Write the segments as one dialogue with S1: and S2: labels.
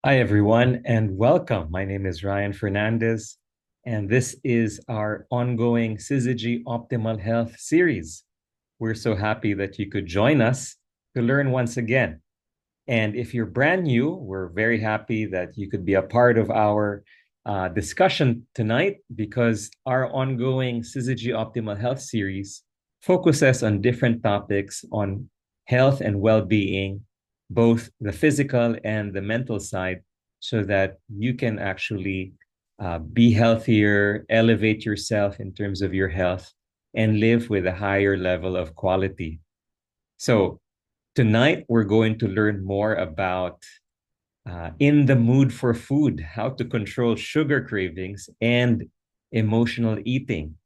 S1: Hi, everyone, and welcome. My name is Ryan Fernandez, and this is our ongoing Syzygy Optimal Health series. We're so happy that you could join us to learn once again. And if you're brand new, we're very happy that you could be a part of our discussion tonight because our ongoing Syzygy Optimal Health series focuses on different topics on health and well being, both the physical and the mental side, so that you can actually be healthier, elevate yourself in terms of your health, and live with a higher level of quality. So, tonight, we're going to learn more about in the mood for food, how to control sugar cravings and emotional eating.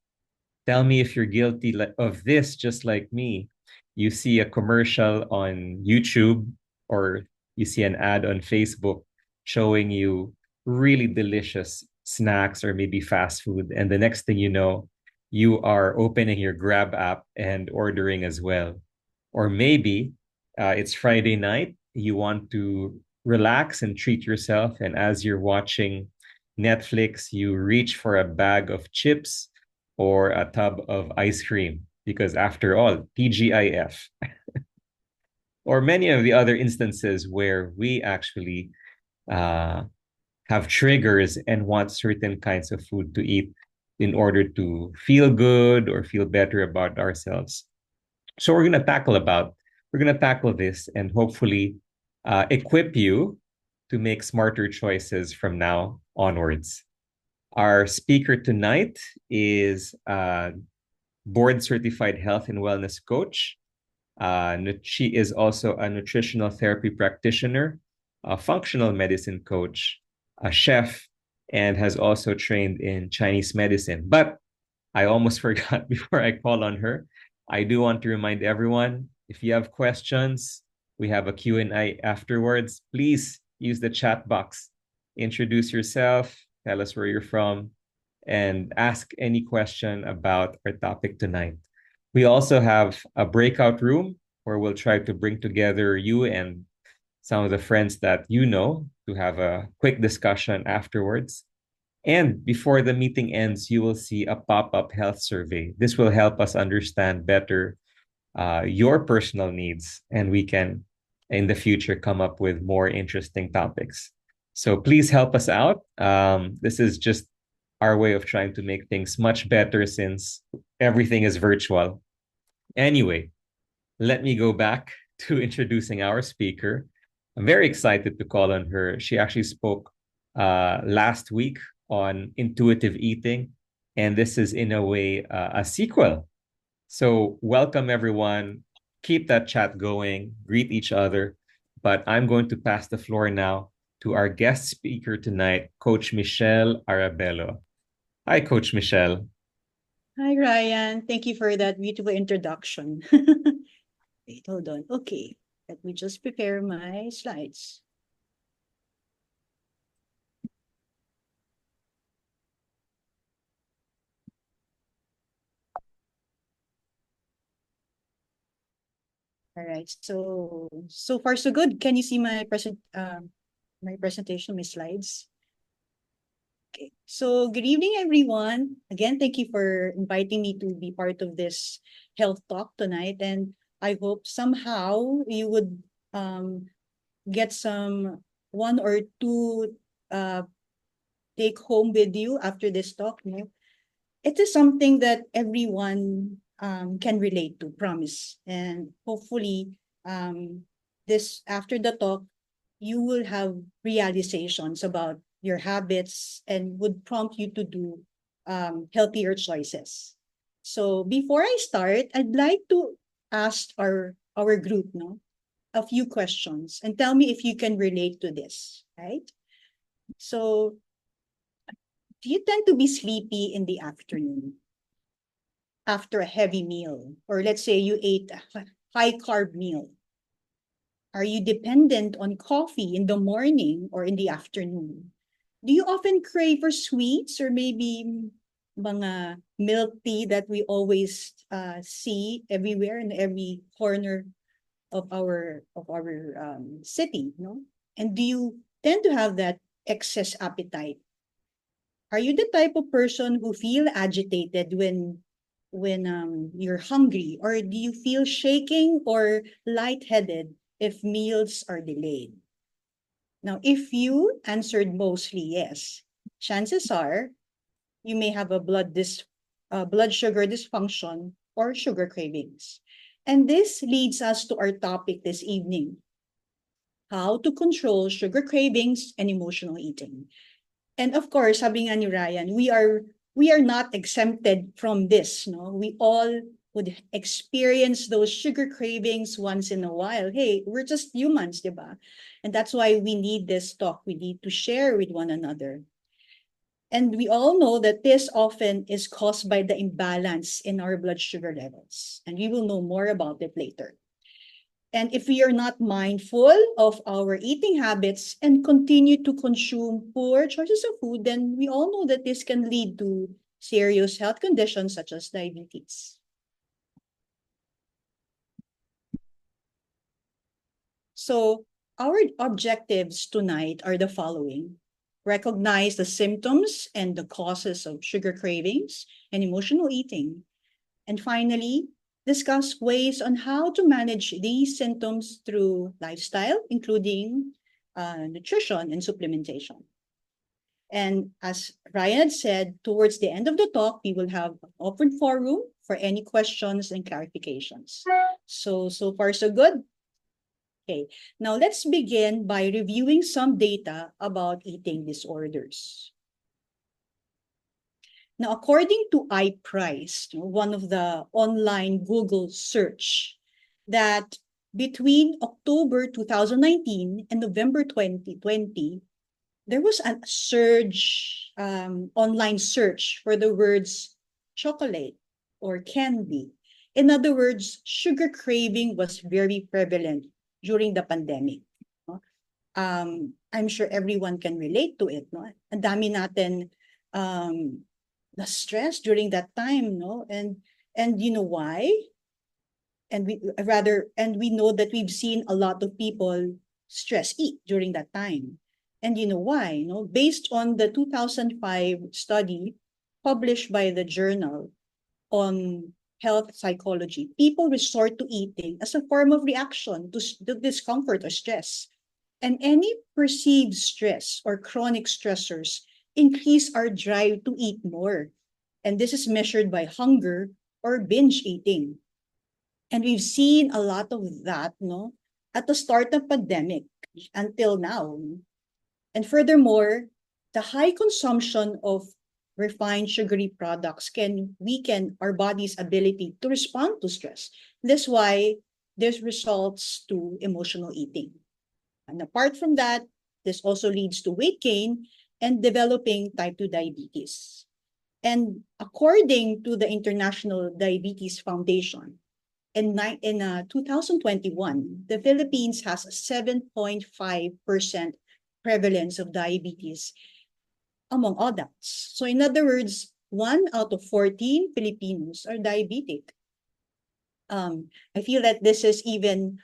S1: Tell me if you're guilty of this, just like me. You see a commercial on YouTube or you see an ad on Facebook showing you really delicious snacks or maybe fast food. And the next thing you know, you are opening your Grab app and ordering as well. Or maybe it's Friday night, you want to relax and treat yourself. And as you're watching Netflix, you reach for a bag of chips or a tub of ice cream because after all, TGIF, or many of the other instances where we actually uh, have triggers and want certain kinds of food to eat in order to feel good or feel better about ourselves. So we're gonna tackle this and hopefully equip you to make smarter choices from now onwards. Our speaker tonight is board certified health and wellness coach. She is also a nutritional therapy practitioner, a functional medicine coach, a chef, and has also trained in Chinese medicine. But I almost forgot before I call on her. I do want to remind everyone, if you have questions, we have a Q&A afterwards. Please use the chat box. Introduce yourself, tell us where you're from, and ask any question about our topic tonight. We also have a breakout room where we'll try to bring together you and some of the friends that you know to have a quick discussion afterwards. And before the meeting ends, you will see a pop up health survey. This will help us understand better your personal needs, and we can, in the future, come up with more interesting topics. So please help us out. This is just our way of trying to make things much better since everything is virtual. Anyway, let me go back to introducing our speaker. I'm very excited to call on her. She actually spoke last week on intuitive eating, and this is, in a way, a sequel. So, welcome everyone. Keep that chat going, greet each other. But I'm going to pass the floor now to our guest speaker tonight, Coach Michelle Arabelo. Hi, Coach Michelle.
S2: Hi, Ryan. Thank you for that beautiful introduction. Wait, hold on. Okay, let me just prepare my slides. All right. So far so good. Can you see my presentation, my slides? Okay. So good evening, everyone. Again, thank you for inviting me to be part of this health talk tonight, and I hope somehow you would get some one or two uh, take home with you after this talk. No? It is something that everyone can relate to, promise. And hopefully, this after the talk, you will have realizations about your habits and would prompt you to do healthier choices. So before I start, I'd like to ask our group, no, a few questions and tell me if you can relate to this, right? So, do you tend to be sleepy in the afternoon after a heavy meal? Or let's say you ate a high carb meal. Are you dependent on coffee in the morning or in the afternoon? Do you often crave for sweets or maybe mga milk tea that we always see everywhere in every corner of our city, no? And do you tend to have that excess appetite. Are you the type of person who feel agitated when you're hungry, or do you feel shaking or lightheaded if meals are delayed? Now, if you answered mostly yes, chances are you may have a blood sugar dysfunction or sugar cravings. And this leads us to our topic this evening: how to control sugar cravings and emotional eating. And of course, sabi nga ni Ryan, we are not exempted from this, no? We all would experience those sugar cravings once in a while. Hey, we're just humans, di ba? And that's why we need this talk. We need to share with one another. And we all know that this often is caused by the imbalance in our blood sugar levels. And we will know more about it later. And if we are not mindful of our eating habits and continue to consume poor choices of food, then we all know that this can lead to serious health conditions such as diabetes. So our objectives tonight are the following: recognize the symptoms and the causes of sugar cravings and emotional eating. And finally, discuss ways on how to manage these symptoms through lifestyle, including nutrition and supplementation. And as Ryan had said, towards the end of the talk, we will have an open forum for any questions and clarifications. So far, so good. Okay, now let's begin by reviewing some data about eating disorders. Now, according to iPrice, one of the online Google search, that between October 2019 and November 2020, there was a surge online search for the words chocolate or candy. In other words, sugar craving was very prevalent during the pandemic. No? I'm sure everyone can relate to it. No? Ang dami natin the stress during that time, no? And you know why? And we know that we've seen a lot of people stress eat during that time. And you know why? No, based on the 2005 study published by the journal on health psychology, people resort to eating as a form of reaction to discomfort or stress. And any perceived stress or chronic stressors increase our drive to eat more. And this is measured by hunger or binge eating. And we've seen a lot of that, no, at the start of pandemic until now. And furthermore, the high consumption of refined sugary products can weaken our body's ability to respond to stress. That's why this results to emotional eating. And apart from that, this also leads to weight gain and developing type 2 diabetes. And according to the International Diabetes Foundation, in 2021, the Philippines has a 7.5% prevalence of diabetes among adults. So in other words, 1 out of 14 Filipinos are diabetic. I feel that this is even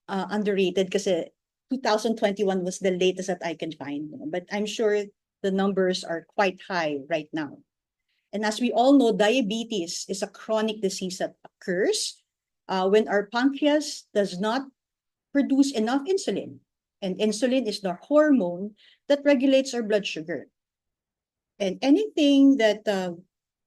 S2: underrated kasi 2021 was the latest that I can find. But I'm sure the numbers are quite high right now. And as we all know, diabetes is a chronic disease that occurs when our pancreas does not produce enough insulin. And insulin is the hormone that regulates our blood sugar. And anything that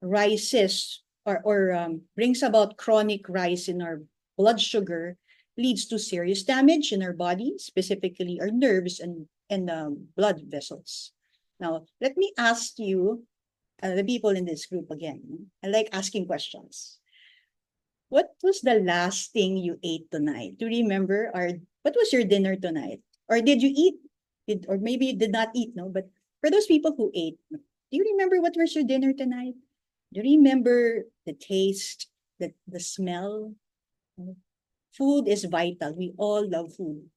S2: rises or brings about chronic rise in our blood sugar leads to serious damage in our body, specifically our nerves and blood vessels. Now, let me ask you, the people in this group again. I like asking questions. What was the last thing you ate tonight? Do you remember? Or what was your dinner tonight? Or did you eat? Or maybe you did not eat, no? But for those people who ate, do you remember what was your dinner tonight? Do you remember the taste, the smell? Food is vital. We all love food.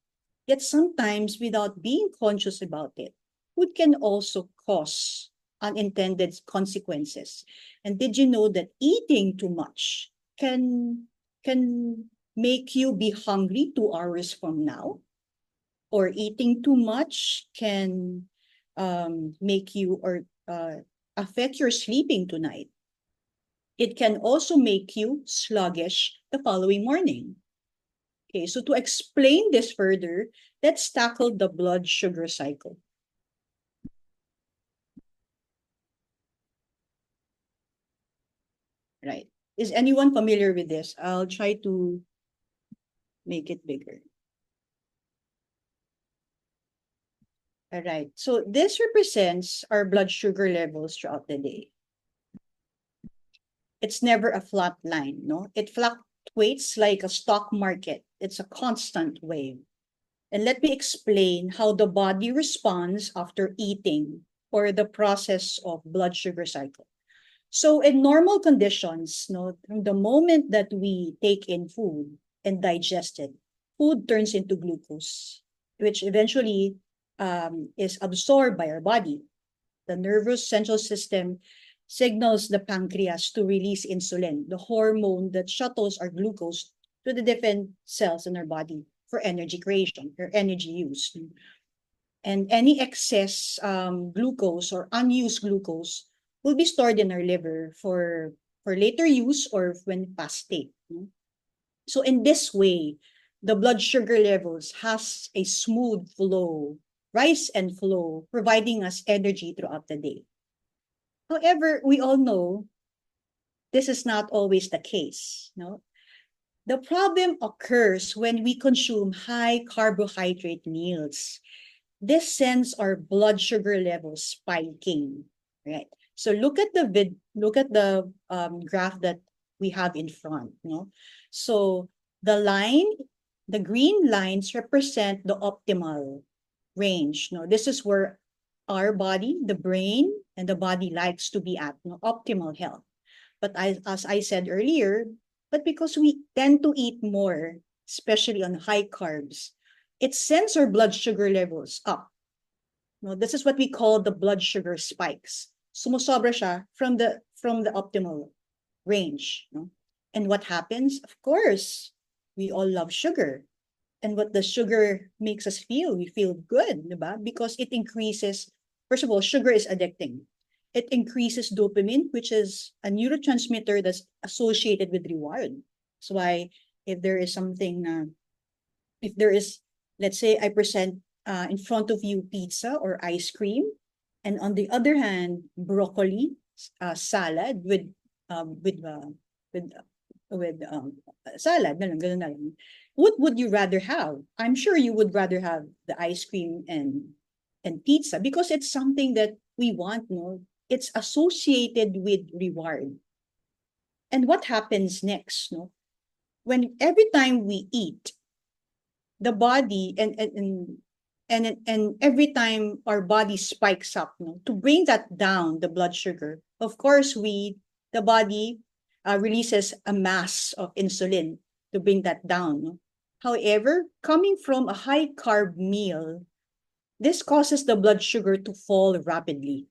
S2: Yet sometimes, without being conscious about it, food can also cause unintended consequences. And did you know that eating too much can make you be hungry 2 hours from now? or eating too much can make you or affect your sleeping tonight. It can also make you sluggish the following morning. Okay, so to explain this further, let's tackle the blood sugar cycle. Right. Is anyone familiar with this? I'll try to make it bigger. All right. So this represents our blood sugar levels throughout the day. It's never a flat line, no? It fluctuates like a stock market. It's a constant wave. And let me explain how the body responds after eating or the process of blood sugar cycle. So in normal conditions, no, from the moment that we take in food and digest it, food turns into glucose, which eventually is absorbed by our body. The nervous central system signals the pancreas to release insulin, the hormone that shuttles our glucose to the different cells in our body for energy creation or energy use. And any excess glucose or unused glucose will be stored in our liver for later use or when past state. So in this way, the blood sugar levels has a smooth flow, rise and flow, providing us energy throughout the day. However, we all know this is not always the case. No? The problem occurs when we consume high carbohydrate meals. This sends our blood sugar levels spiking, right? So look at the graph that we have in front, no? So the green lines represent the optimal range, no? This is where our body, the brain, and the body likes to be at, no? Optimal health. But as I said earlier, but because we tend to eat more, especially on high carbs, it sends our blood sugar levels up. No, this is what we call the blood sugar spikes. Sumusobra siya from the optimal range. No? And what happens? Of course, we all love sugar. And what the sugar makes us feel, we feel good, diba? Because it increases, first of all, sugar is addicting. It increases dopamine, which is a neurotransmitter that's associated with reward. That's why if there is something, if there is, let's say I present in front of you pizza or ice cream, and on the other hand, broccoli salad with with salad, ganun na lang. What would you rather have? I'm sure you would rather have the ice cream and pizza because it's something that we want, no? It's associated with reward. And what happens next, no? When every time we eat, the body and every time our body spikes up, no, to bring that down, the blood sugar, of course the body releases a mass of insulin to bring that down, no? However, coming from a high carb meal, this causes the blood sugar to fall rapidly,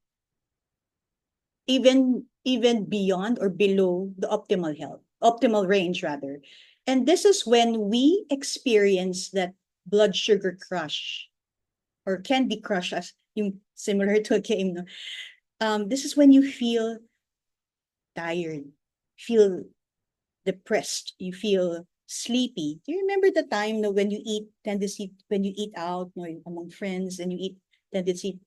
S2: even beyond or below the optimal range rather. And this is when we experience that blood sugar crush or candy crush as yung similar to a game. No? This is when you feel tired, feel depressed, you feel sleepy. Do you remember the time, no, when you eat tendency when you eat out, no, among friends and you eat tendency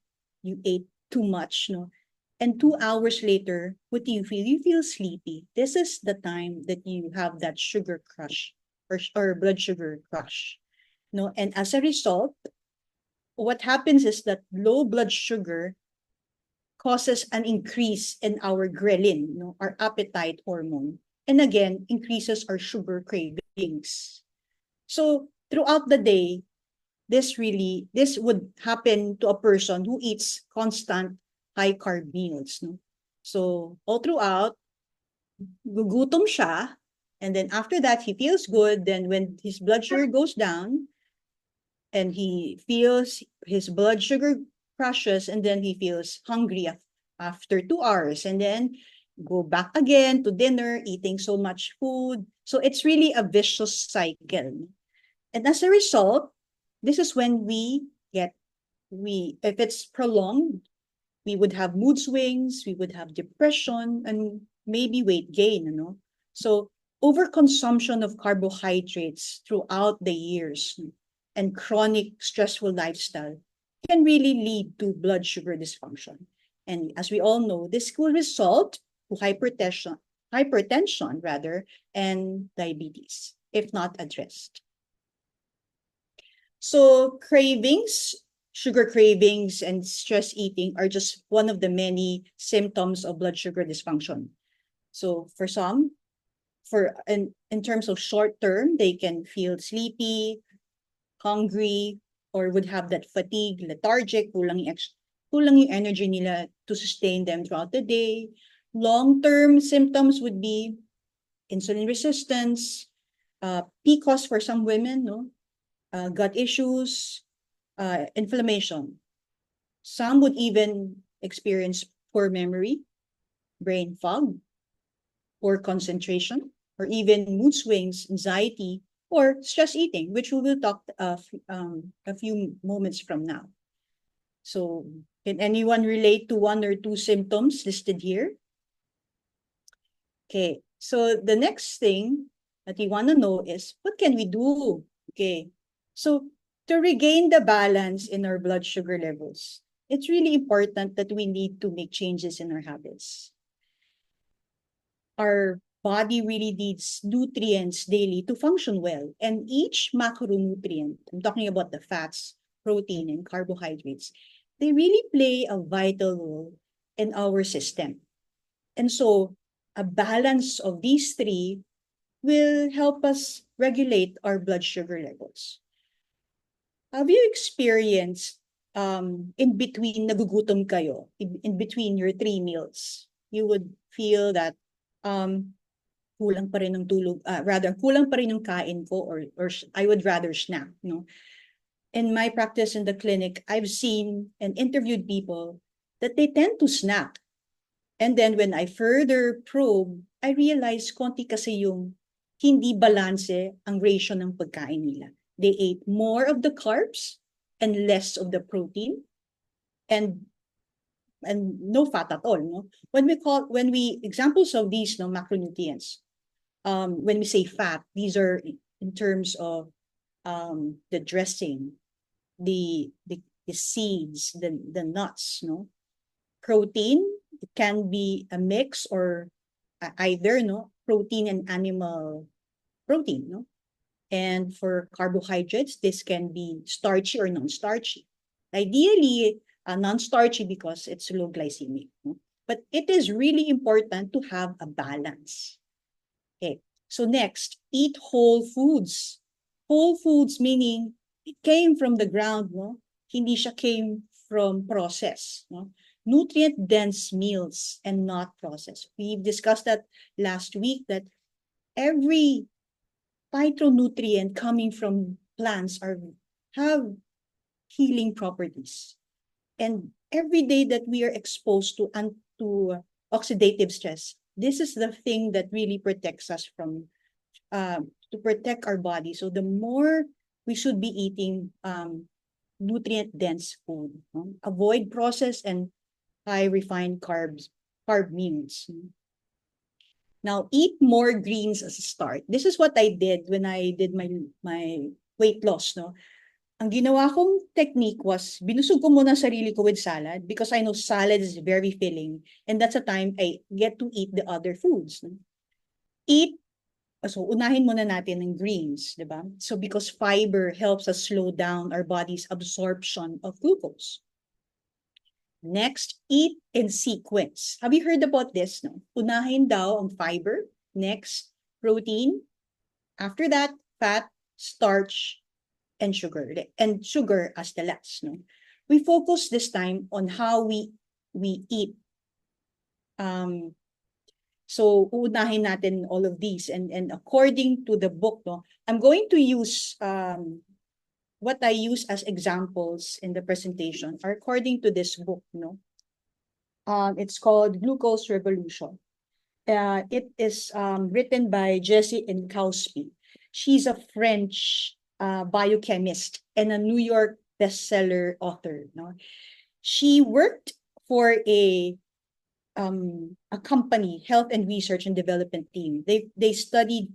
S2: you ate too much, no? And 2 hours later, what do you feel? You feel sleepy. This is the time that you have that sugar crush or blood sugar crush. No, and as a result, what happens is that low blood sugar causes an increase in our ghrelin, no, our appetite hormone, and again increases our sugar cravings. So throughout the day, this would happen to a person who eats constant high carb meals, no? So all throughout, gugutom siya, and then after that he feels good. Then when his blood sugar goes down, and he feels his blood sugar crashes, and then he feels hungry after 2 hours, and then go back again to dinner, eating so much food. So it's really a vicious cycle. And as a result, this is when if it's prolonged, we would have mood swings, we would have depression, and maybe weight gain, So overconsumption of carbohydrates throughout the years and chronic stressful lifestyle can really lead to blood sugar dysfunction. And as we all know, this will result to hypertension rather, and diabetes if not addressed. So sugar cravings and stress eating are just one of the many symptoms of blood sugar dysfunction. So for some, in terms of short term, they can feel sleepy, hungry, or would have that fatigue, lethargic, kulang yung energy nila to sustain them throughout the day. Long-term symptoms would be insulin resistance, PCOS for some women, gut issues, inflammation. Some would even experience poor memory, brain fog, poor concentration, or even mood swings, anxiety, or stress eating, which we will talk a few moments from now. So, can anyone relate to one or two symptoms listed here? Okay, so the next thing that we want to know is, what can we do? Okay, so to regain the balance in our blood sugar levels, it's really important that we need to make changes in our habits. Our body really needs nutrients daily to function well. And each macronutrient, I'm talking about the fats, protein, and carbohydrates, they really play a vital role in our system. And so a balance of these three will help us regulate our blood sugar levels. Have you experienced in between nagugutom kayo, in between your 3 meals? You would feel that kulang pa rin ng tulog, rather kulang pa rin yung kain ko, or I would rather snack, In my practice in the clinic, I've seen and interviewed people that they tend to snack. And then when I further probe, I realized konti kasi yung hindi balanse ang ratio ng pagkain nila. They ate more of the carbs and less of the protein and no fat at all. When we examples of these macronutrients, when we say fat, these are in terms of the dressing, the seeds, the nuts. Protein, it can be a mix or either protein and animal protein. And for carbohydrates, this can be starchy or non-starchy. Ideally, non-starchy because it's low glycemic. But it is really important to have a balance. Okay, so next, eat whole foods. Whole foods meaning it came from the ground, Hindi siya came from process, Nutrient-dense meals and not processed. We discussed that last week, that every phytonutrient coming from plants have healing properties. And every day that we are exposed to oxidative stress, this is the thing that really protects us from to protect our body. So the more we should be eating nutrient-dense food. Avoid processed and high refined carb meals. Now, eat more greens as a start. This is what I did when I did my weight loss. Ang ginawa kong technique was, binusog ko muna sarili ko with salad because I know salad is very filling. And that's a time I get to eat the other foods. So unahin muna natin ng greens, di ba? So because fiber helps us slow down our body's absorption of glucose. Next, eat in sequence. Have you heard about this? Unahin daw ang fiber. Next, protein. After that, fat, starch, and sugar. And sugar as the last. We focus this time on how we eat. So uunahin natin all of these. And according to the book, I'm going to use what I use as examples in the presentation are according to this book. It's called Glucose Revolution. It is written by Jessie Nkowski. She's a French biochemist and a New York bestseller author. No? She worked for a company, health and research and development team. They studied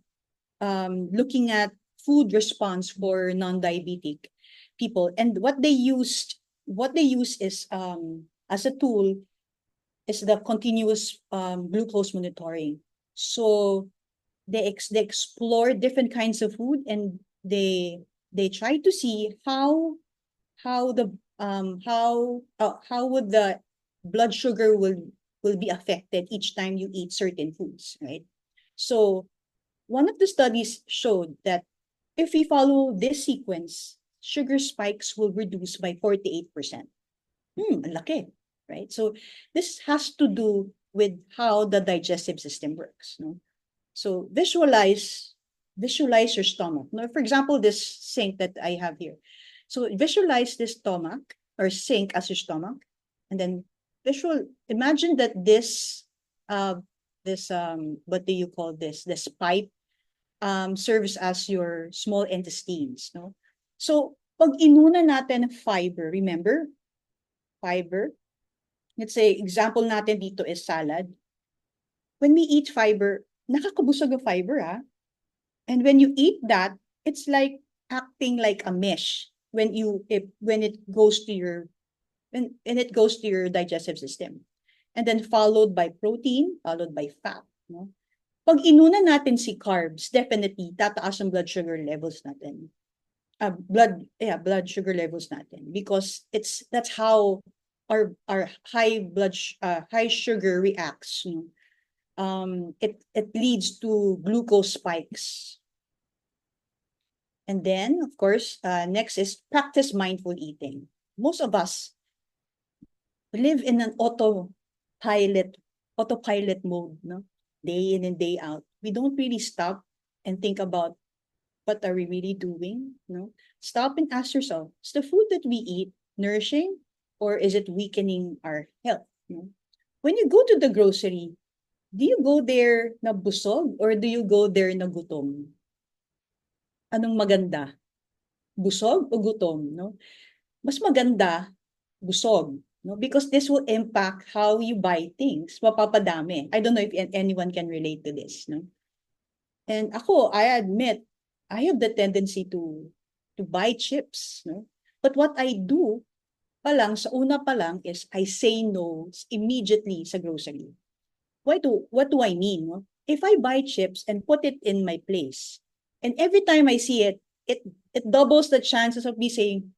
S2: looking at food response for non-diabetic people, and what they use is as a tool is the continuous glucose monitoring. So they explore different kinds of food, and they try to see how would the blood sugar will be affected each time you eat certain foods, right? So one of the studies showed that if we follow this sequence, sugar spikes will reduce by 48%. Ang laki, right? So this has to do with how the digestive system works. No? So visualize your stomach. Now, for example, this sink that I have here. So visualize this stomach or sink as your stomach, and then imagine that this what do you call this? This pipe serves as your small intestines, no? So pag inuna natin fiber, remember? Fiber. Let's say example natin dito is salad. When we eat fiber, nakakabusog yung fiber, ah. And when you eat that, it's like acting like a mesh when it goes to your digestive system. And then followed by protein, followed by fat, no? Pag inuna natin si carbs, definitely tataas ang blood sugar levels natin. Blood sugar levels natin, because that's how our high sugar reacts, no? It leads to glucose spikes. And then, of course, next is practice mindful eating. Most of us live in an autopilot mode, no? Day in and day out. We don't really stop and think about what are we really doing, no? Stop and ask yourself, is the food that we eat nourishing, or is it weakening our health? No? When you go to the grocery, do you go there na busog or do you go there na gutom? Anong maganda? Busog o gutom, no? Mas maganda busog, no? Because this will impact how you buy things. Mapapadami. I don't know if anyone can relate to this, no? And ako, I admit, I have the tendency to buy chips, no? But what I do sa una pa lang is I say no immediately sa grocery. What do I mean, no? If I buy chips and put it in my place, and every time I see it, it doubles the chances of me saying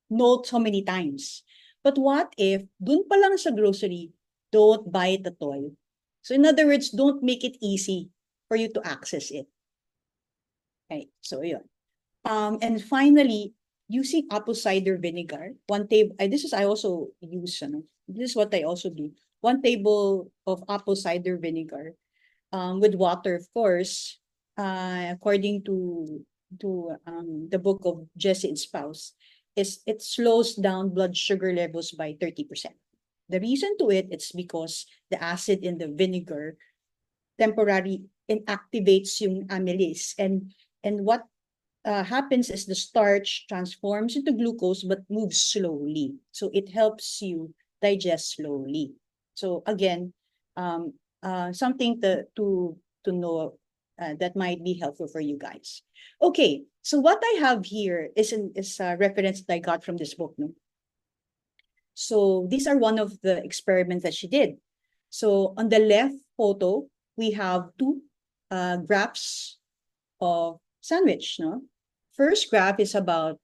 S2: no so many times. But what if, dun pa lang sa grocery, don't buy it at all? So in other words, don't make it easy for you to access it. Okay, so yun. And finally, using apple cider vinegar, I also use, this is what I also do. 1 table of apple cider vinegar with water, of course, according to the book of Jesse and Spouse, is it slows down blood sugar levels by 30%. The reason to it's because the acid in the vinegar temporarily inactivates yung amylase, and what happens is the starch transforms into glucose but moves slowly. So it helps you digest slowly. So again, something to know that might be helpful for you guys. Okay, so what I have here is a reference that I got from this book. No? So these are one of the experiments that she did. So on the left photo, we have 2 graphs of sandwich. No? First graph is about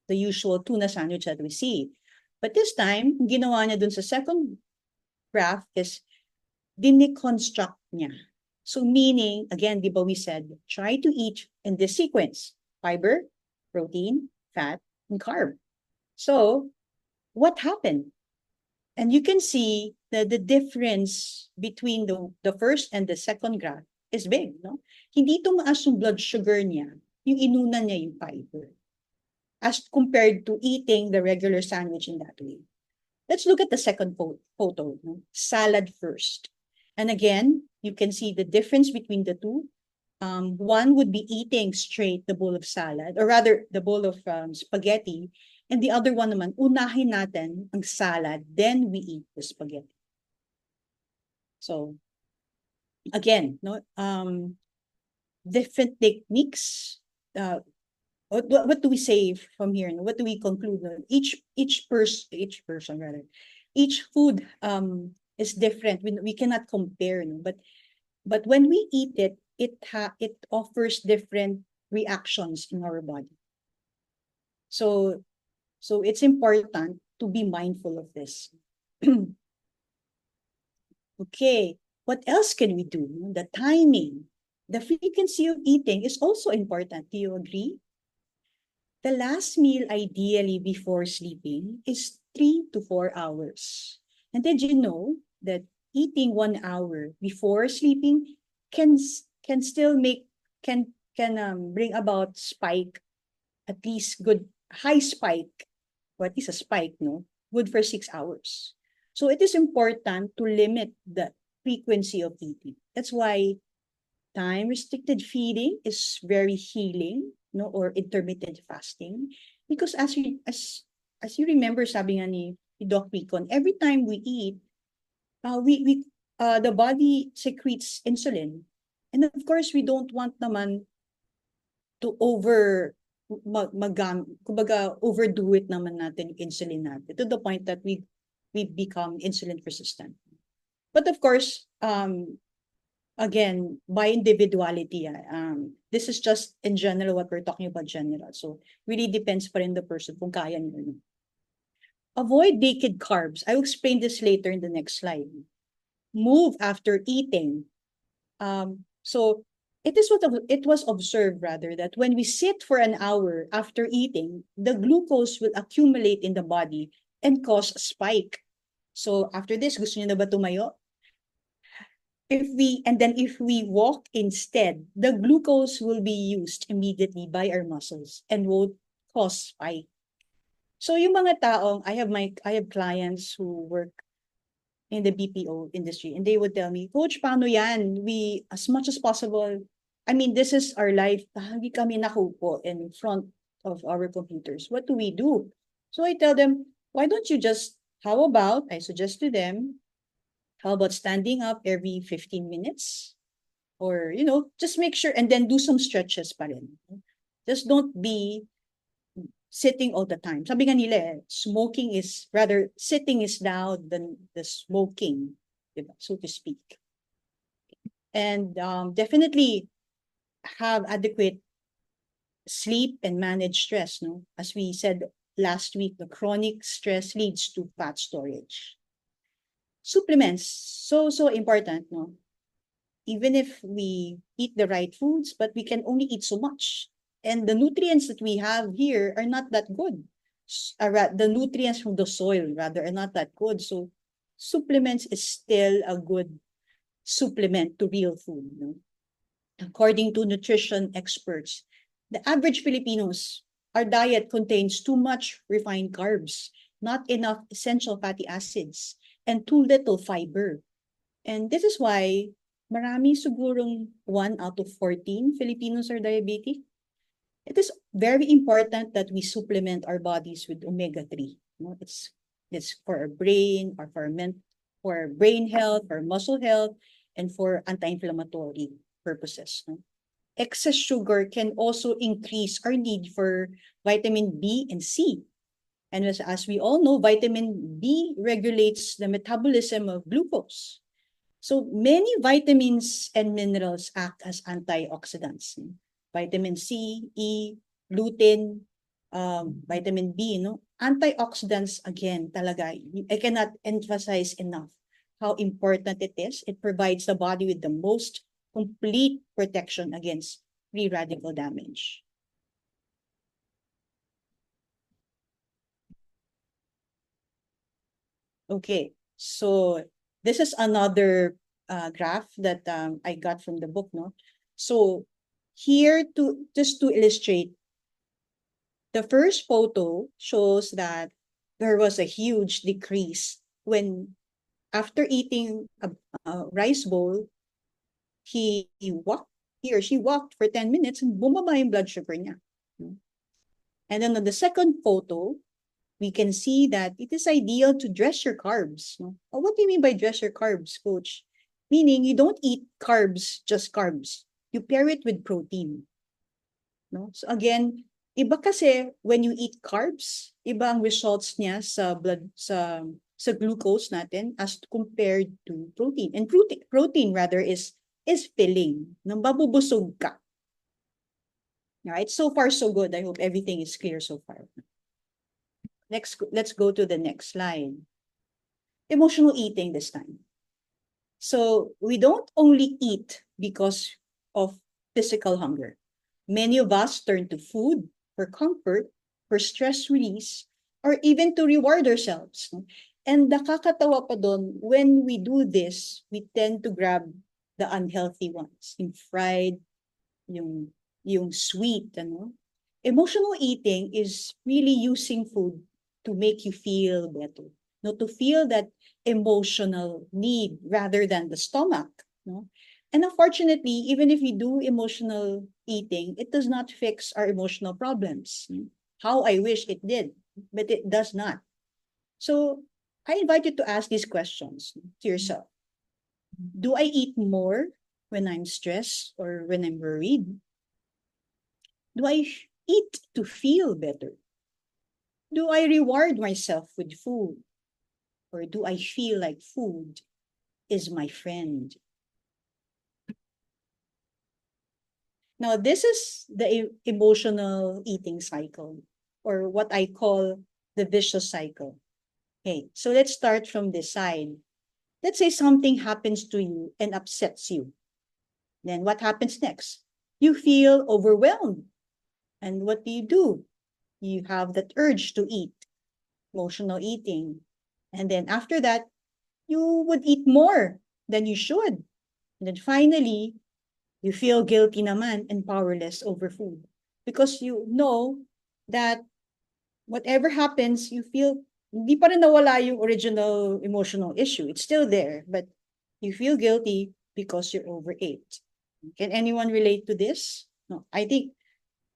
S2: the usual tuna sandwich that we see. But this time, ginawa niya dun sa second graph is diniconstruct niya. So meaning, again, di ba we said, try to eat in this sequence: fiber, protein, fat, and carb. So what happened? And you can see that the difference between the first and the second graph is big, no? Hindi tumaas yung blood sugar niya, yung inuna niya yung fiber, as compared to eating the regular sandwich in that way. Let's look at the second photo, no? Salad first. And again, you can see the difference between the two. one would be eating straight the bowl of salad, or rather the bowl of spaghetti, and the other one naman, unahin natin ang salad, then we eat the spaghetti. So, again, no, different techniques. What do we say from here? What do we conclude? Each person rather, each food is different. We cannot compare, no? But when we eat it, it offers different reactions in our body. So it's important to be mindful of this. Okay, what else can we do? The timing, the frequency of eating is also important. Do you agree? The last meal, ideally before sleeping, is 3 to 4 hours. And did you know that eating 1 hour before sleeping can still make can bring about spike, at least good high spike, what is a spike, no? Good for 6 hours. So it is important to limit the frequency of eating. That's why time restricted feeding is very healing, no, or intermittent fasting, because as you remember, sabi nga ni Doc Picon, every time we eat, we the body secretes insulin, and of course we don't want naman to kumbaga overdo it naman natin yung insulin natin to the point that we become insulin resistant. But of course, again, by individuality, this is just in general what we're talking about general. So really depends pa rin the person kung kaya niyo. Avoid naked carbs. I will explain this later in the next slide. Move after eating. So it was observed rather that when we sit for an hour after eating, the glucose will accumulate in the body and cause a spike. So after this, gusto niyo na ba tumayo? If we walk instead, the glucose will be used immediately by our muscles and won't cause spike. So yung mga taong, I have clients who work in the BPO industry, and they would tell me, Coach, paano yan? We, as much as possible, I mean, this is our life. Hindi kami nakupo in front of our computers. What do we do? So I tell them, why don't you just, how about, I suggest to them, how about standing up every 15 minutes? Or, just make sure, and then do some stretches pa rin. Just don't be sitting all the time. Sabi nga nila, sitting is down than the smoking, so to speak. And definitely have adequate sleep and manage stress, no? As we said last week, the chronic stress leads to fat storage. Supplements, so important, no? Even if we eat the right foods, but we can only eat so much. And the nutrients that we have here are not that good. The nutrients from the soil, rather, are not that good. So supplements is still a good supplement to real food. No? According to nutrition experts, the average Filipinos, our diet contains too much refined carbs, not enough essential fatty acids, and too little fiber. And this is why marami sigurong 1 out of 14 Filipinos are diabetic. It is very important that we supplement our bodies with omega-3. It's for our brain, or for our brain health, for muscle health, and for anti-inflammatory purposes. Excess sugar can also increase our need for vitamin B and C. And as we all know, vitamin B regulates the metabolism of glucose. So many vitamins and minerals act as antioxidants. Vitamin C, E, lutein, vitamin B, antioxidants, again, talaga, I cannot emphasize enough how important it is. It provides the body with the most complete protection against free radical damage. Okay, so this is another graph that I got from the book, no? So here, just to illustrate, the first photo shows that there was a huge decrease when, after eating a rice bowl, he walked he or she walked for 10 minutes and bumaba yung blood sugar niya. And then on the second photo, we can see that it is ideal to dress your carbs. No? What do you mean by dress your carbs, coach? Meaning you don't eat carbs, just carbs. You pair it with protein. No? So again, iba kasi when you eat carbs, iba ang results niya sa blood, sa glucose natin as compared to protein. And protein rather is filling. Nang babubusog ka. Right? So far, so good. I hope everything is clear so far. Let's go to the next slide. Emotional eating this time. So we don't only eat because of physical hunger. Many of us turn to food for comfort, for stress release, or even to reward ourselves. And nakakatawa pa doon, when we do this, we tend to grab the unhealthy ones, yung fried, yung sweet, ano. Emotional eating is really using food to make you feel better. No, to feel that emotional need rather than the stomach. No? And unfortunately, even if we do emotional eating, it does not fix our emotional problems. How I wish it did, but it does not. So I invite you to ask these questions to yourself. Do I eat more when I'm stressed or when I'm worried? Do I eat to feel better? Do I reward myself with food? Or do I feel like food is my friend? Now, this is the emotional eating cycle, or what I call the vicious cycle. Okay, so let's start from this side. Let's say something happens to you and upsets you. Then what happens next? You feel overwhelmed. And what do? You have that urge to eat, emotional eating. And then after that, you would eat more than you should. And then finally, you feel guilty naman and powerless over food. Because you know that whatever happens, you feel, hindi pa rin nawala yung original emotional issue. It's still there, but you feel guilty because you're overate. Can anyone relate to this? No, I think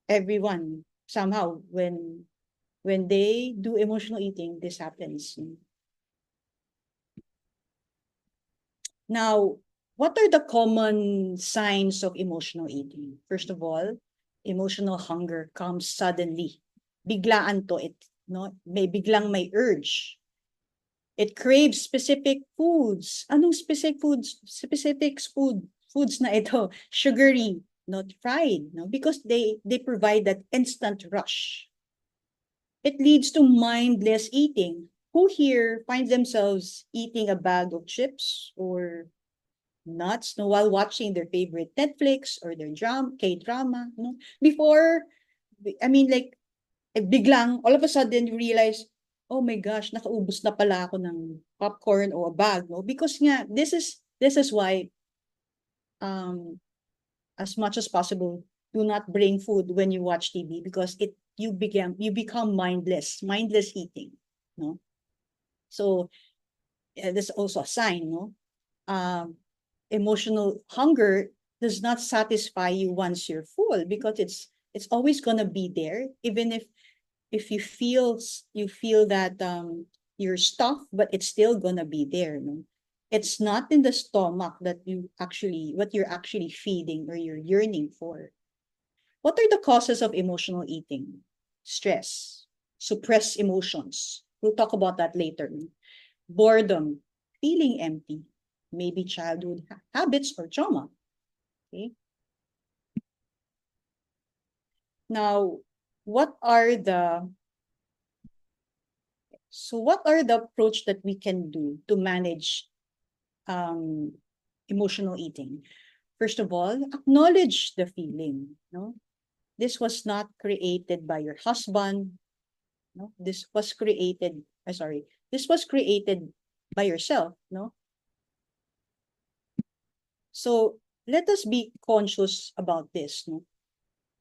S2: everyone somehow when they do emotional eating, this happens. Now, what are the common signs of emotional eating? First of all, emotional hunger comes suddenly. Biglaan to it, no? May urge. It craves specific foods. Anong specific foods? Foods na ito, sugary, not fried, no? Because they provide that instant rush. It leads to mindless eating. Who here finds themselves eating a bag of chips or nuts, no, while watching their favorite Netflix or their K-drama, no? Before, I mean, like, biglang, all of a sudden, you realize, oh my gosh, nakaubos na pala ako ng popcorn or a bag, no? Because nga, this is why, as much as possible, do not bring food when you watch TV because you become mindless eating, no? So, that's also a sign, no? Emotional hunger does not satisfy you once you're full because it's always gonna be there, even if you feel that you're stuffed, but it's still gonna be there. No? It's not in the stomach that what you're actually feeding or you're yearning for. What are the causes of emotional eating? Stress, suppressed emotions. We'll talk about that later. Boredom, feeling empty, maybe childhood habits or trauma. Okay. Now, what are the approach that we can do to manage emotional eating? First of all, acknowledge the feeling. No, this was not created by your husband. No, this was created. This was created by yourself. No, so let us be conscious about this. No,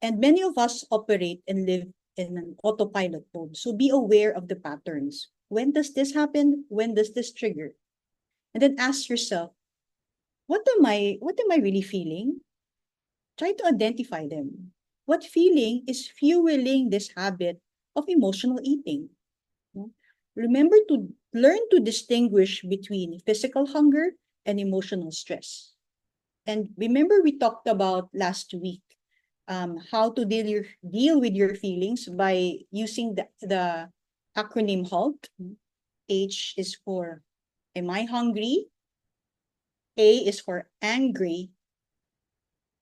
S2: and many of us operate and live in an autopilot mode. So be aware of the patterns. When does this happen? When does this trigger? And then ask yourself, what am I really feeling? try to identify them. What feeling is fueling this habit of emotional eating? No? Remember to learn to distinguish between physical hunger and emotional stress. And remember, we talked about last week how to deal with your feelings by using the acronym HALT. H is for am I hungry? A is for angry.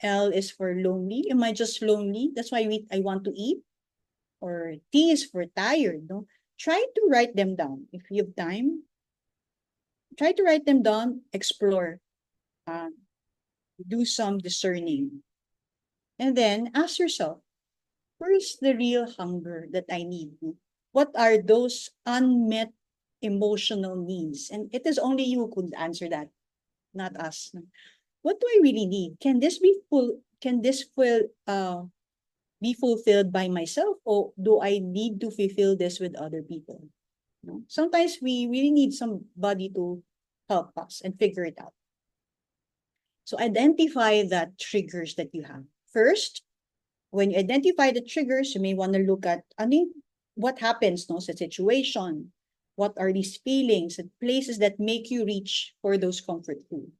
S2: L is for lonely. Am I just lonely? That's why I want to eat. Or T is for tired. No? Try to write them down. If you have time, try to write them down, explore, um, do some discerning. And then ask yourself, where's the real hunger that I need? What are those unmet emotional needs? And it is only you who could answer that, not us. What do I really need? Can this be full? Can this be fulfilled by myself, or do I need to fulfill this with other people? No? Sometimes we really need somebody to help us and figure it out. So identify the triggers that you have. First, when you identify the triggers, you may want to look at what happens no, sa situation. What are these feelings and places that make you reach for those comfort food?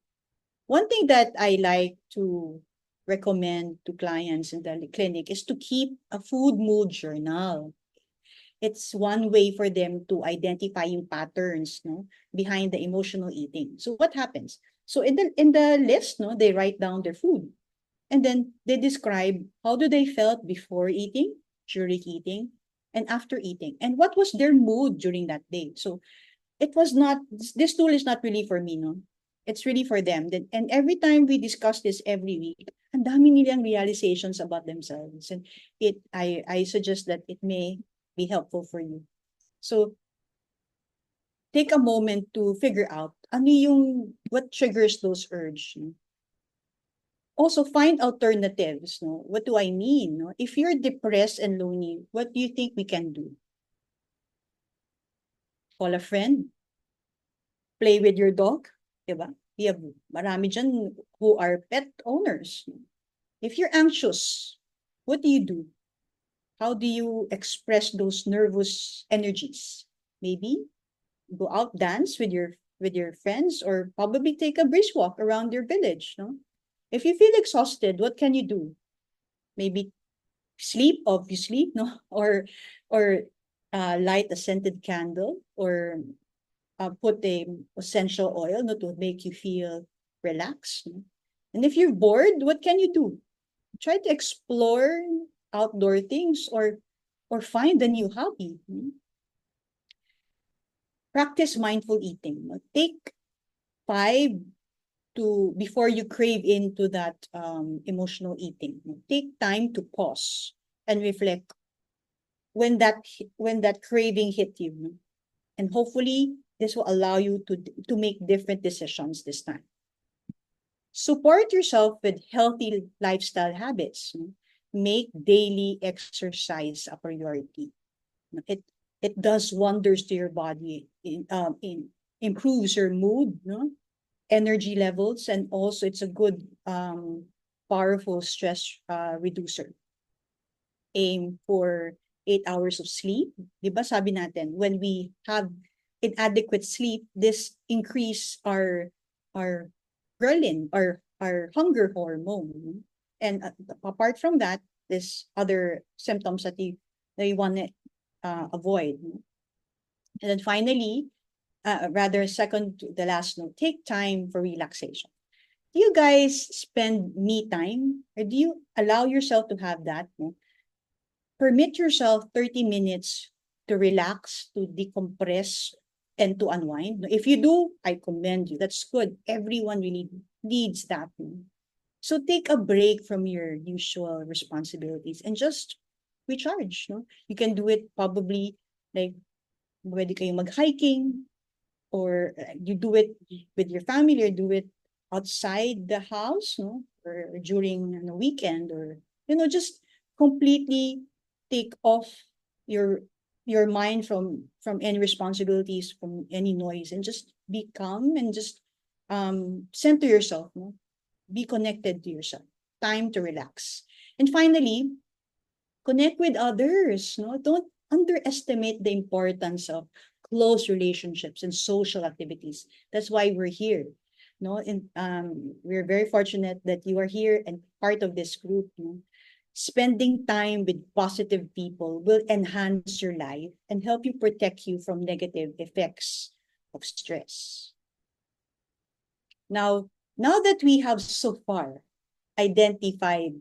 S2: One thing that I like to recommend to clients in the clinic is to keep a food mood journal. It's one way for them to identify yung patterns no, behind the emotional eating. So what happens? So in the list, no, they write down their food. And then they describe how do they felt before eating, during eating, and after eating. And what was their mood during that day. So it was not, this tool is not really for me, no? It's really for them. And every time we discuss this every week, ang dami nilang realizations about themselves. And I suggest that it may be helpful for you. So take a moment to figure out what triggers those urge. No? Also find alternatives. No? What do I mean? No? If you're depressed and lonely, what do you think we can do? Call a friend, play with your dog, diba? We have marami dyan who are pet owners. If you're anxious, what do you do? How do you express those nervous energies? Maybe go out dance with your friends or probably take a brisk walk around your village, no? If you feel exhausted, what can you do? Maybe sleep, obviously, no? Or light a scented candle or put a essential oil no, to make you feel relaxed. No? And if you're bored, what can you do? Try to explore outdoor things or find a new hobby. No? Practice mindful eating. No? Take 5 to before you crave into that emotional eating. No? Take time to pause and reflect when that craving hit you. No? And hopefully this will allow you to make different decisions this time. Support yourself with healthy lifestyle habits. No? Make daily exercise a priority. No? It does wonders to your body. In improves your mood, no? Energy levels, and also it's a good powerful stress reducer. Aim for 8 hours of sleep. Diba sabi natin, when we have inadequate sleep, this increase our ghrelin, our hunger hormone. And apart from that, there's other symptoms that you want to avoid. And then finally, rather second to the last note, take time for relaxation. Do you guys spend me time, or do you allow yourself to have that? No? Permit yourself 30 minutes to relax, to decompress, and to unwind. If you do, I commend you. That's good. Everyone really needs that. So take a break from your usual responsibilities and just recharge. No? You can do it probably like pwede kayong mag-hiking or you do it with your family or do it outside the house, no? Or during a weekend or, just completely take off your mind from any responsibilities, from any noise, and just be calm and just center yourself, no? Be connected to yourself. time to relax. And finally, connect with others. No, don't underestimate the importance of close relationships and social activities. That's why we're here. No, and we're very fortunate that you are here and part of this group. No? Spending time with positive people will enhance your life and help you protect you from negative effects of stress. Now that we have so far identified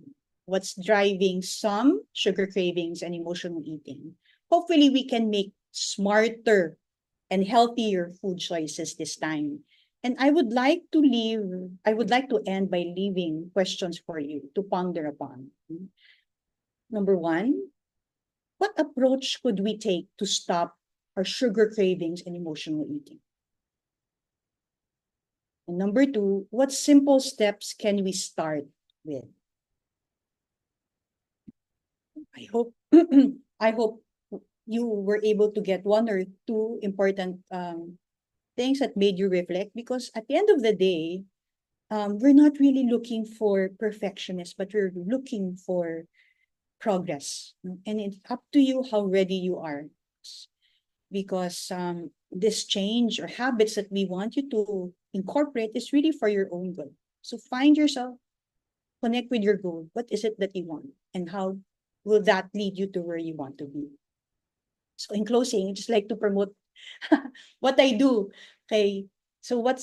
S2: what's driving some sugar cravings and emotional eating, hopefully we can make smarter and healthier food choices this time. And I would like to end by leaving questions for you to ponder upon. Number one, what approach could we take to stop our sugar cravings and emotional eating? And number two, what simple steps can we start with? I hope I hope you were able to get one or two important things that made you reflect, because at the end of the day, we're not really looking for perfectionist, but we're looking for progress. And it's up to you how ready you are, because this change or habits that we want you to incorporate is really for your own good. So find yourself, connect with your goal. What is it that you want? And how will that lead you to where you want to be? So in closing, I just like to promote what I do. Okay. So what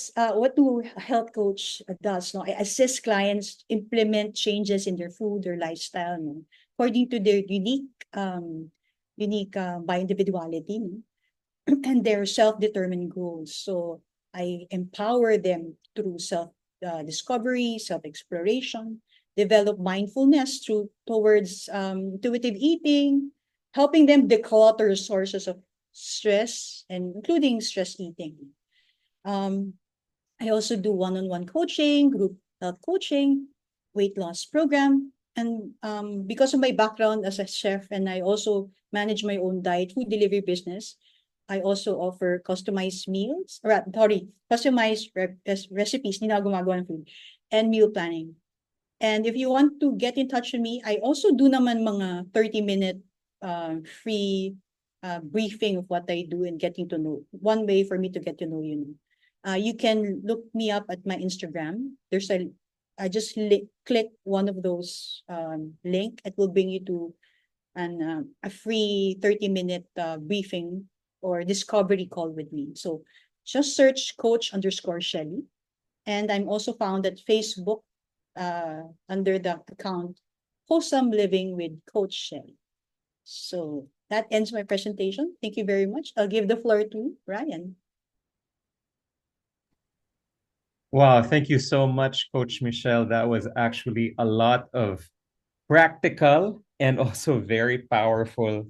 S2: do a health coach does? No, I assist clients implement changes in their food, their lifestyle, no, according to their unique by individuality, no, and their self-determined goals. So I empower them through self self-exploration, develop mindfulness through towards intuitive eating, helping them declutter sources of stress and including stress eating. Um, I also do one-on-one coaching, group health coaching, weight loss program. And because of my background as a chef, and I also manage my own diet food delivery business, I also offer customized meals, or sorry, customized recipes, hindi na ako gumagawa ng food, and meal planning. And if you want to get in touch with me, I also do naman mga 30-minute free briefing of what I do and getting to know. One way for me to get to know you. You can look me up at my Instagram. I just click one of those link. It will bring you to a free 30-minute briefing or discovery call with me. So just search coach_Shelly. And I'm also found at Facebook under the account Wholesome Living with Coach Shelly. So that ends my presentation. Thank you very much. I'll give the floor to Ryan.
S1: Wow, thank you so much, Coach Michelle. That was actually a lot of practical and also very powerful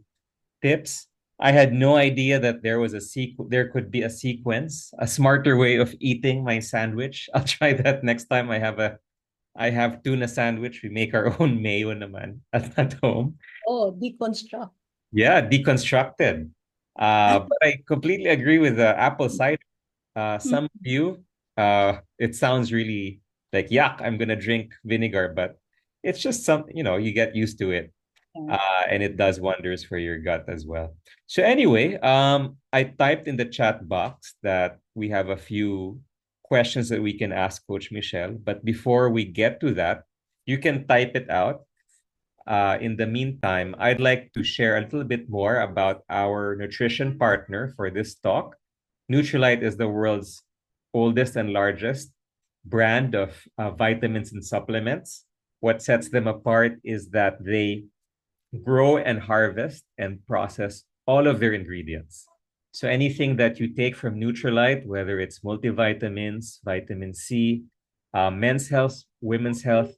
S1: tips. I had no idea that there could be a sequence, a smarter way of eating my sandwich. I'll try that next time I have tuna sandwich. We make our own mayo naman at home.
S2: Oh, deconstruct.
S1: Yeah, deconstructed. But I completely agree with the apple cider. Some of you, it sounds really like yuck. I'm gonna drink vinegar, but it's just something, you get used to it. And it does wonders for your gut as well. So anyway, I typed in the chat box that we have a few questions that we can ask Coach Michelle. But before we get to that, you can type it out. In the meantime, I'd like to share a little bit more about our nutrition partner for this talk. Nutrilite is the world's oldest and largest brand of vitamins and supplements. What sets them apart is that they grow and harvest and process all of their ingredients. So anything that you take from Nutrilite, whether it's multivitamins, vitamin C, men's health, women's health,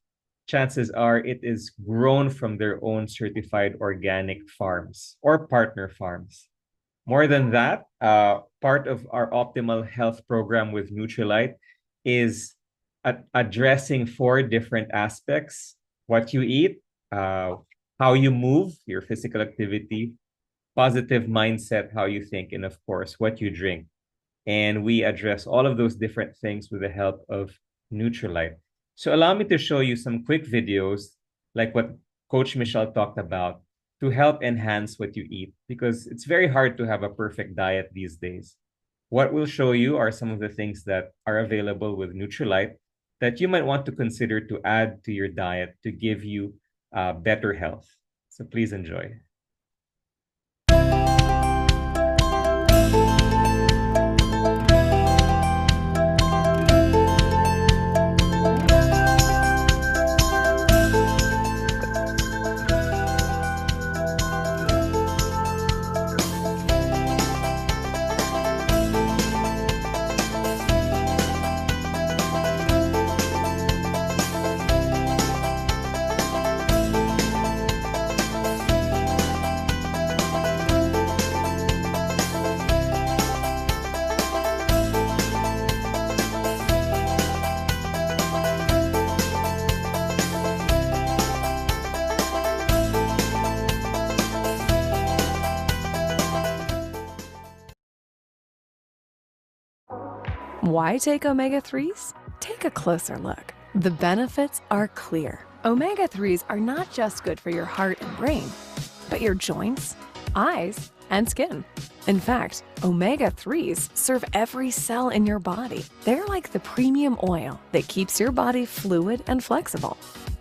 S1: chances are it is grown from their own certified organic farms or partner farms. More than that, part of our optimal health program with Nutrilite is addressing four different aspects: what you eat, how you move, your physical activity, positive mindset, how you think, and of course, what you drink. And we address all of those different things with the help of Nutrilite. So allow me to show you some quick videos like what Coach Michelle talked about to help enhance what you eat because it's very hard to have a perfect diet these days. What we'll show you are some of the things that are available with Nutrilite that you might want to consider to add to your diet to give you better health. So please enjoy.
S3: Why take omega-3s? Take a closer look. The benefits are clear. Omega-3s are not just good for your heart and brain, but your joints, eyes, and skin. In fact, omega-3s serve every cell in your body. They're like the premium oil that keeps your body fluid and flexible.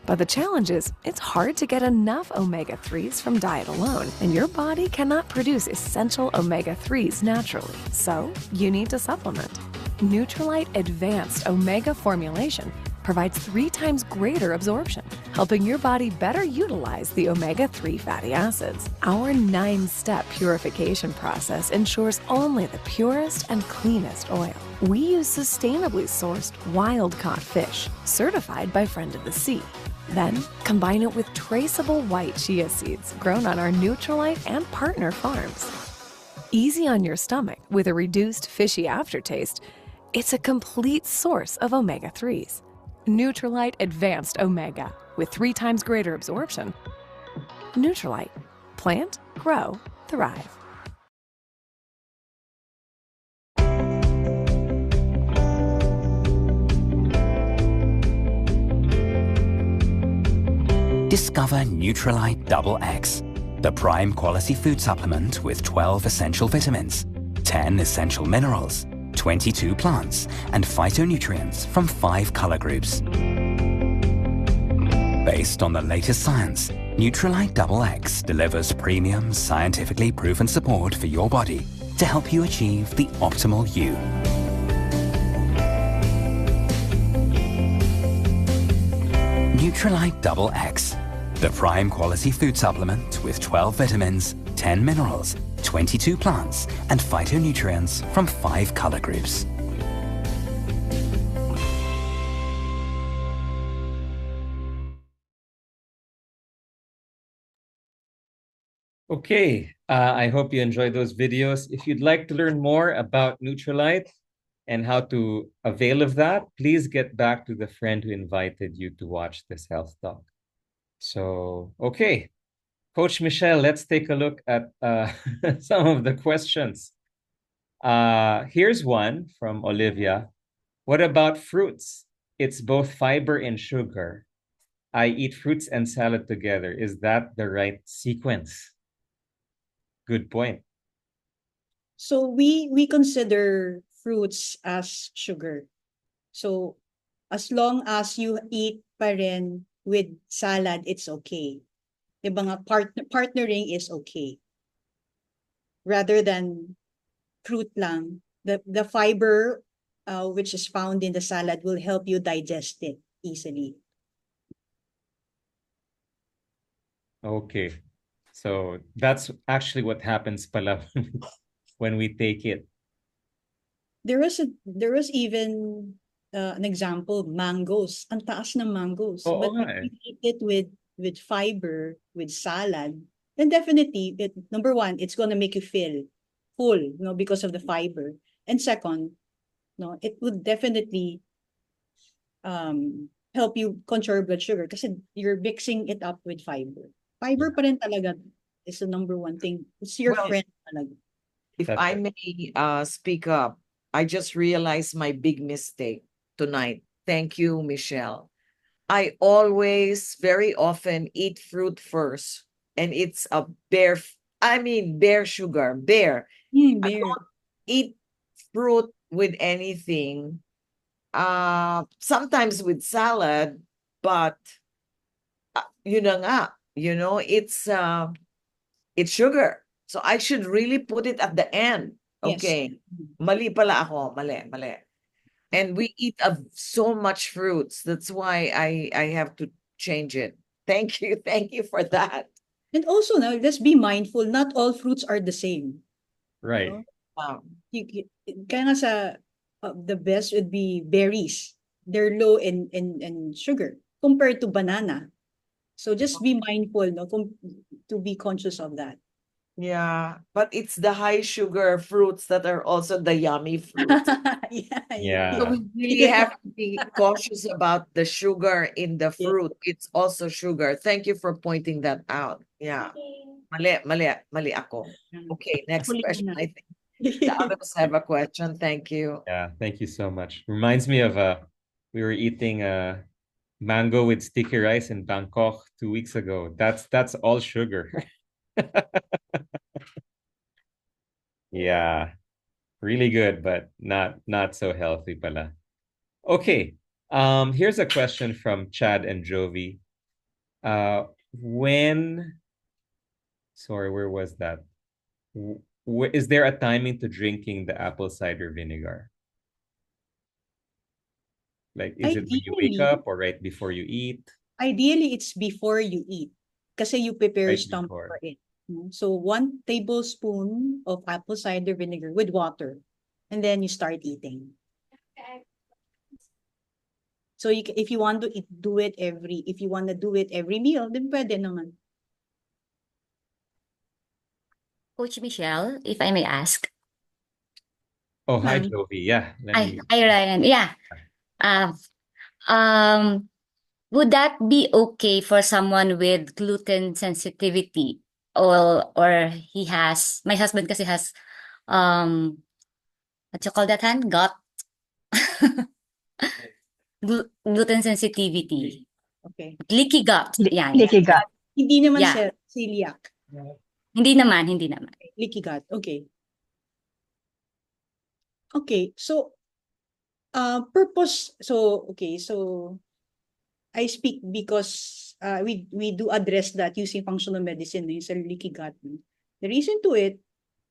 S3: But the challenge is, it's hard to get enough omega-3s from diet alone, and your body cannot produce essential omega-3s naturally. So, you need to supplement. Nutrilite Advanced Omega formulation provides 3 times greater absorption, helping your body better utilize the omega-3 fatty acids. Our 9-step purification process ensures only the purest and cleanest oil. We use sustainably sourced wild-caught fish, certified by Friend of the Sea. Then, combine it with traceable white chia seeds grown on our Nutrilite and partner farms. Easy on your stomach with a reduced fishy aftertaste, it's a complete source of omega-3s. Nutrilite Advanced Omega with 3 times greater absorption. Nutrilite. Plant, grow, thrive.
S4: Discover Nutrilite Double X, the prime quality food supplement with 12 essential vitamins, 10 essential minerals, 22 plants, and phytonutrients from 5 color groups. Based on the latest science, Nutrilite Double X delivers premium, scientifically proven support for your body to help you achieve the optimal you. Nutrilite Double X, the prime quality food supplement with 12 vitamins, 10 minerals, 22 plants, and phytonutrients from 5 color groups.
S1: Okay, I hope you enjoyed those videos. If you'd like to learn more about Nutrilite and how to avail of that, please get back to the friend who invited you to watch this health talk. So, okay, Coach Michelle, let's take a look at some of the questions. Here's one from Olivia. What about fruits? It's both fiber and sugar. I eat fruits and salad together. Is that the right sequence? Good point.
S2: So we consider fruits as sugar. So as long as you eat pa rin with salad, it's okay. Diba nga, partnering is okay. Rather than fruit lang, the fiber which is found in the salad will help you digest it easily.
S1: Okay. So that's actually what happens pala when we take it.
S2: There was even an example, mangoes. Ang taas ng mangoes.
S1: Oo
S2: But
S1: nga
S2: if
S1: eh.
S2: you eat it with fiber, with salad, then definitely, number one, it's gonna make you feel full, because of the fiber. And second, it would definitely help you control blood sugar kasi you're mixing it up with fiber. Fiber pa rin talaga is the number one thing. It's your
S5: Well,
S2: friend talaga.
S5: If
S1: That's
S5: I
S1: right.
S5: may speak up, I just realized my big mistake tonight. Thank you, Michelle. I always, very often eat fruit first. And it's a bare sugar, bare. I
S2: Beer.
S5: don't eat fruit with anything. Sometimes with salad, but yun na nga, it's sugar. So I should really put it at the end.
S2: Yes.
S5: Okay. Mali pala ako. Mali, mali. And we eat so much fruits. That's why I have to change it. Thank you. Thank you for that.
S2: And also now, let's be mindful, not all fruits are the same.
S1: Right.
S2: No?
S5: Um,
S2: Kaya nga sa, the best would be berries. They're low in sugar compared to banana. So just be mindful, no, to be conscious of that.
S5: yeah, but it's the high sugar fruits that are also the yummy fruits.
S2: Yeah.
S5: So
S1: Yeah.
S5: we really have to be cautious about the sugar in the
S2: Yeah.
S5: fruit. It's also sugar. Thank you for pointing that out. Yeah. Mali ako. Okay, next
S2: Huli
S5: question.
S2: na.
S5: I think the others have a question. Thank you.
S1: Yeah. Thank you so much. Reminds me of we were eating mango with sticky rice in Bangkok 2 weeks ago. That's all sugar. Yeah. Really good, but not so healthy pala. Okay. Here's a question from Chad and Jovi. When sorry, where was that? Is there a timing to drinking the apple cider vinegar? Like, is it when you wake
S2: Ideally,
S1: up or right before you eat?
S2: ideally it's before you eat. Kasi you prepare your
S1: Right
S2: stomach
S1: before.
S2: for it. So 1 tablespoon of apple cider vinegar with water. And then you start eating. So if you want to if you want to do it every meal, then pwede naman.
S6: Coach Michelle, if I may ask.
S1: Oh, hi,
S2: Ma'am.
S1: Jovi. Yeah, let
S6: Hi,
S1: me.
S6: Ryan. Yeah. Uh, would that be okay for someone with gluten sensitivity? Or he has, my husband kasi has, what you call that, Han? Gut? Gluten sensitivity.
S2: Okay.
S6: Leaky gut. Yeah, yeah.
S7: Leaky gut.
S2: Hindi naman
S6: Yeah.
S2: celiac.
S6: Hindi naman, hindi naman.
S2: Leaky gut. Okay. Okay. So, okay. So, I speak because we do address that using functional medicine, yung sa leaky gut. The reason to it,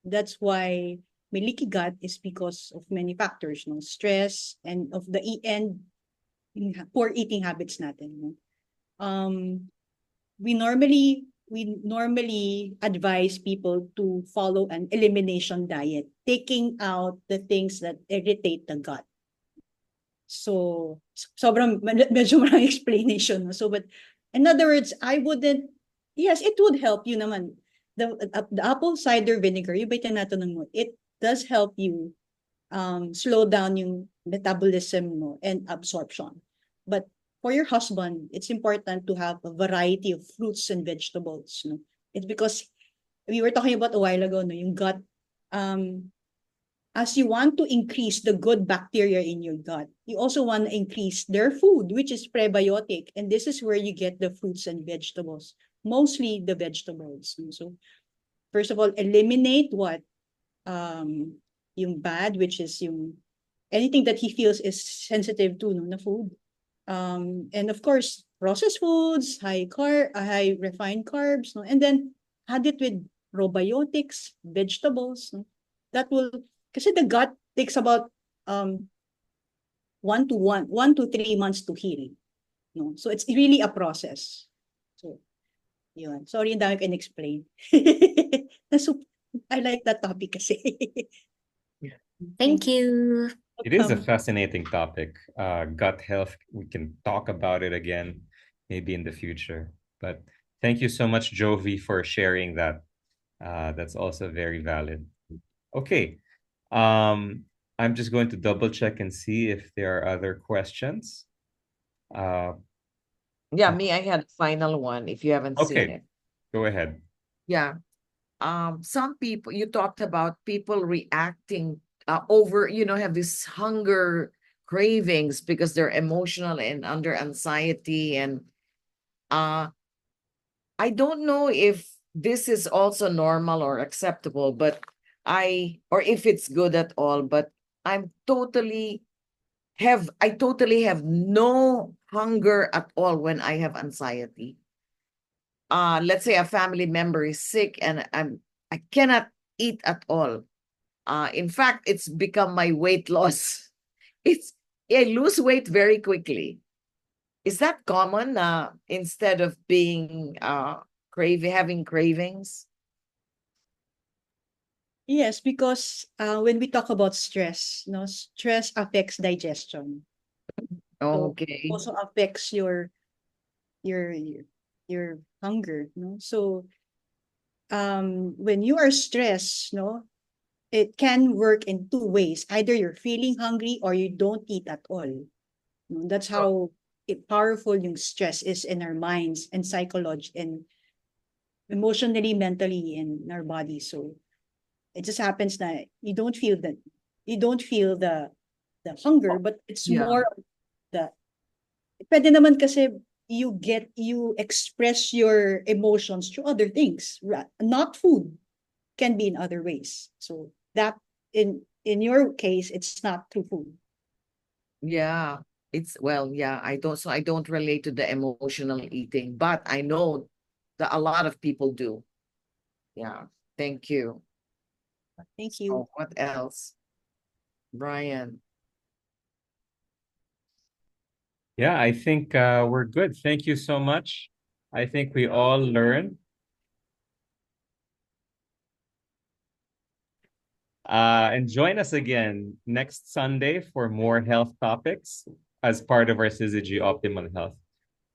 S2: that's why may leaky gut is because of many factors, no? Stress and of the poor eating habits natin. No? We normally advise people to follow an elimination diet, taking out the things that irritate the gut. So, medyo maraming explanation. No? So, but in other words, yes, it would help you naman. The apple cider vinegar, yung ba tinatanong mo, it does help you slow down yung metabolism mo and absorption. But for your husband, it's important to have a variety of fruits and vegetables. No? It's because we were talking about a while ago, no, yung gut, as you want to increase the good bacteria in your gut, you also want to increase their food, which is prebiotic. And this is where you get the fruits and vegetables, mostly the vegetables. So first of all, eliminate what? Yung bad, which is yung anything that he feels is sensitive to, no, na food. And of course, processed foods, high refined carbs, no? And then add it with probiotics, vegetables, no? That will, kasi the gut takes about 1 to 3 months to heal. No? So it's really a process. So, yun. Sorry, ang dami ko in-explain. I like that topic kasi.
S6: Thank you.
S1: It is a fascinating topic. Gut health, we can talk about it again, maybe in the future. But thank you so much, Jovi, for sharing that. That's also very valid. Okay. I'm just going to double check and see if there are other questions.
S5: Yeah, me, I had a final one if you haven't seen
S1: Okay,
S5: it.
S1: go ahead.
S5: Yeah. Some people, you talked about people reacting have this hunger cravings because they're emotional and under anxiety. And I don't know if this is also normal or acceptable, but or if it's good at all, but I totally have no hunger at all when I have anxiety. Let's say a family member is sick and I cannot eat at all. In fact, it's become my weight loss. I lose weight very quickly. Is that common instead of being having cravings?
S2: Yes, because when we talk about stress, stress affects digestion. So
S5: Okay.
S2: also affects your your, your hunger, So when you are stressed, it can work in two ways. Either you're feeling hungry or you don't eat at all. That's how powerful yung stress is in our minds and psychology and emotionally, mentally in our body. So it just happens that you don't feel the hunger, but it's
S5: Yeah.
S2: more of the pwede naman kasi you express your emotions through other things, not food, can be in other ways. So that in your case, it's not through food.
S5: Yeah. Yeah, I don't relate to the emotional eating, but I know that a lot of people do. Yeah. Thank you.
S2: Thank you.
S5: Oh, what else? Brian.
S1: Yeah, I think we're good. Thank you so much. I think we all learned. And join us again next Sunday for more health topics as part of our Syzygy Optimal Health.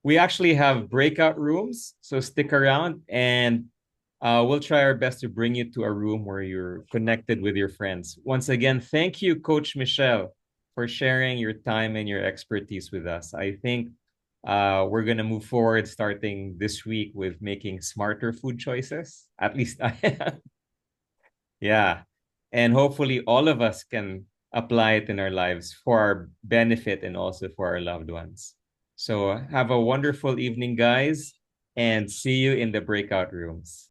S1: We actually have breakout rooms, so stick around and we'll try our best to bring you to a room where you're connected with your friends. Once again, thank you, Coach Michelle, for sharing your time and your expertise with us. I think we're going to move forward starting this week with making smarter food choices. At least I am. Yeah. And hopefully all of us can apply it in our lives for our benefit and also for our loved ones. So have a wonderful evening, guys, and see you in the breakout rooms.